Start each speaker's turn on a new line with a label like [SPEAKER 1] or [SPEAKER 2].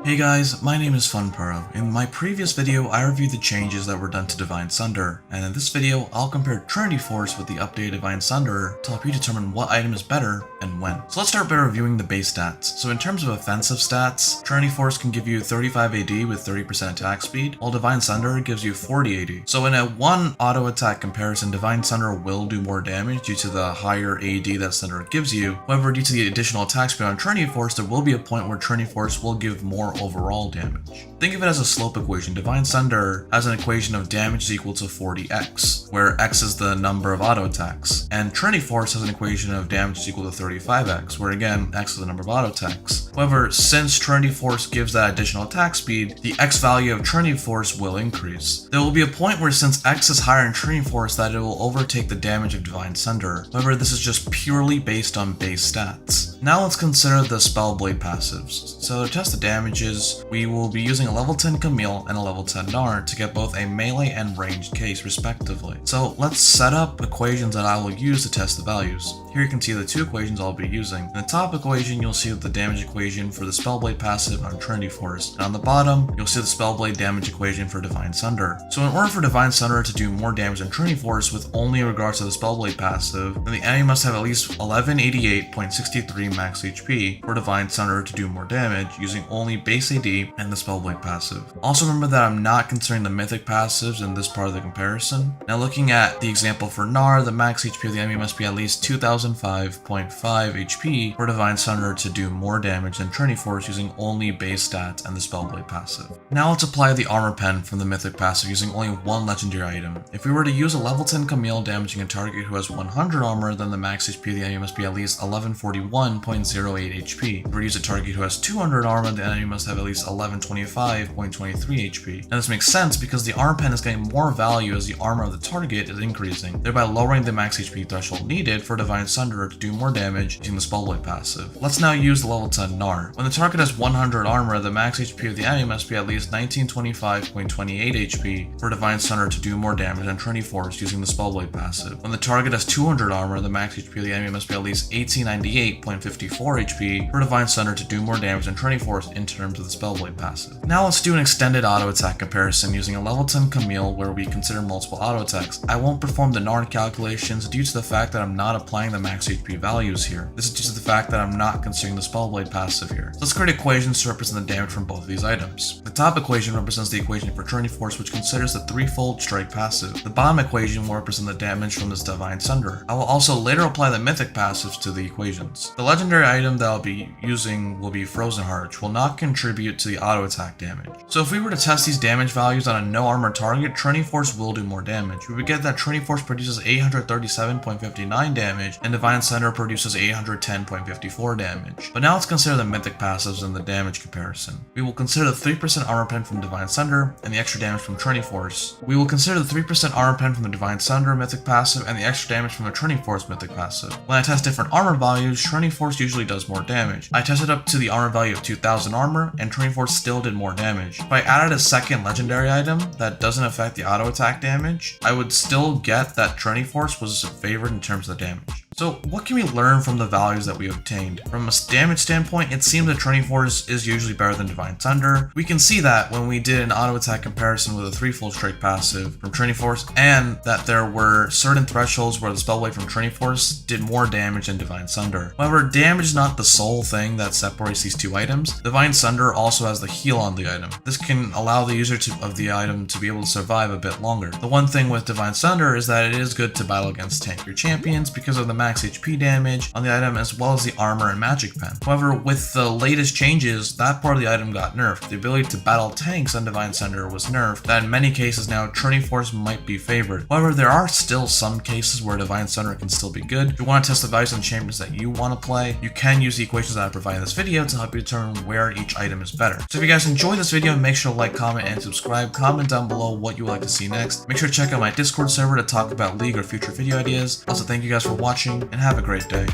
[SPEAKER 1] Hey guys, my name is FunPro. In my previous video, I reviewed the changes that were done to Divine Sunderer, and in this video, I'll compare Trinity Force with the updated Divine Sunderer to help you determine what item is better and when. So let's start by reviewing the base stats. So in terms of offensive stats, Trinity Force can give you 35 AD with 30% attack speed, while Divine Sunderer gives you 40 AD. So in a one auto attack comparison, Divine Sunderer will do more damage due to the higher AD that Sunderer gives you. However, due to the additional attack speed on Trinity Force, there will be a point where Trinity Force will give more overall damage. Think of it as a slope equation. Divine Sunderer has an equation of damage is equal to 40x, where x is the number of auto attacks, and Trinity Force has an equation of damage is equal to 35x, where again x is the number of auto attacks. However, since Trinity Force gives that additional attack speed, the x value of Trinity Force will increase. There will be a point where since x is higher in Trinity Force that it will overtake the damage of Divine Sunderer. However, this is just purely based on base stats. Now let's consider the Spellblade passives. So to test the damages, we will be using a level 10 Camille and a level 10 Gnar to get both a melee and ranged case respectively. So let's set up equations that I will use to test the values. Here you can see the two equations I'll be using. In the top equation, you'll see the damage equation for the Spellblade passive on Trinity Force, and on the bottom, you'll see the Spellblade damage equation for Divine Sunderer. So in order for Divine Sunderer to do more damage than Trinity Force with only regards to the Spellblade passive, then the enemy must have at least 1188.63 max HP for Divine Sunderer to do more damage using only base AD and the Spellblade passive. Also remember that I'm not considering the mythic passives in this part of the comparison. Now looking at the example for Gnar, the max HP of the enemy must be at least 2005.5 HP for Divine Sunderer to do more damage than Trinity Force using only base stats and the Spellblade passive. Now let's apply the armor pen from the mythic passive using only one legendary item. If we were to use a level 10 Camille damaging a target who has 100 armor, then the max HP of the enemy must be at least 1141.08 HP. If we were to use a target who has 200 armor, the enemy must have at least 1125.23 HP. And this makes sense because the armor pen is getting more value as the armor of the target is increasing, thereby lowering the max HP threshold needed for Divine Sunderer to do more damage using the Spellblade passive. Let's now use the level 10 Gnar. When the target has 100 armor, the max HP of the enemy must be at least 1925.28 HP for Divine Sunderer to do more damage than Trinity Force using the Spellblade passive. When the target has 200 armor, the max HP of the enemy must be at least 1898.54 HP for Divine Sunderer to do more damage than Trinity Force in terms of the Spellblade passive. Now let's do an extended auto attack comparison using a level 10 Camille where we consider multiple auto attacks. I won't perform the Gnar calculations due to the fact that I'm not applying the max HP values here. This is due to the fact that I'm not considering the Spellblade passive here. So let's create equations to represent the damage from both of these items. The top equation represents the equation for Trinity Force, which considers the threefold strike passive. The bottom equation will represent the damage from this Divine Sunderer. I will also later apply the mythic passives to the equations. The legendary item that I'll be using will be Frozen Heart, which will not contribute to the auto attack damage. So if we were to test these damage values on a no armor target, Trinity Force will do more damage. We would get that Trinity Force produces 837.59 damage and Divine Sunderer produces 810.54 damage. But now let's consider the mythic passives in the damage comparison. We will consider the 3% armor pen from Divine Sunderer and the extra damage from Trinity Force. We will consider the 3% armor pen from the Divine Sunderer mythic passive and the extra damage from the Trinity Force mythic passive. When I test different armor values, Trinity Force usually does more damage. I tested up to the armor value of 2000 armor and Trinity Force still did more damage. If I added a second legendary item that doesn't affect the auto attack damage, I would still get that Trinity Force was favored in terms of the damage. So what can we learn from the values that we obtained? From a damage standpoint, it seems that Trinity Force is usually better than Divine Sunderer. We can see that when we did an auto attack comparison with a threefold strike passive from Trinity Force, and that there were certain thresholds where the Spellblade from Trinity Force did more damage than Divine Sunderer. However, damage is not the sole thing that separates these two items. Divine Sunderer also has the heal on the item. This can allow the user of the item to be able to survive a bit longer. The one thing with Divine Sunderer is that it is good to battle against tankier champions because of the max HP damage on the item as well as the armor and magic pen. However, with the latest changes, that part of the item got nerfed. The ability to battle tanks on Divine Sunderer was nerfed, that in many cases now Trinity Force might be favored. However, there are still some cases where Divine Sunderer can still be good. If you want to test the values on champions that you want to play, you can use the equations that I provide in this video to help you determine where each item is better. So if you guys enjoyed this video, make sure to like, comment, and subscribe. Comment down below what you would like to see next. Make sure to check out my Discord server to talk about League or future video ideas. Also, thank you guys for watching and have a great day.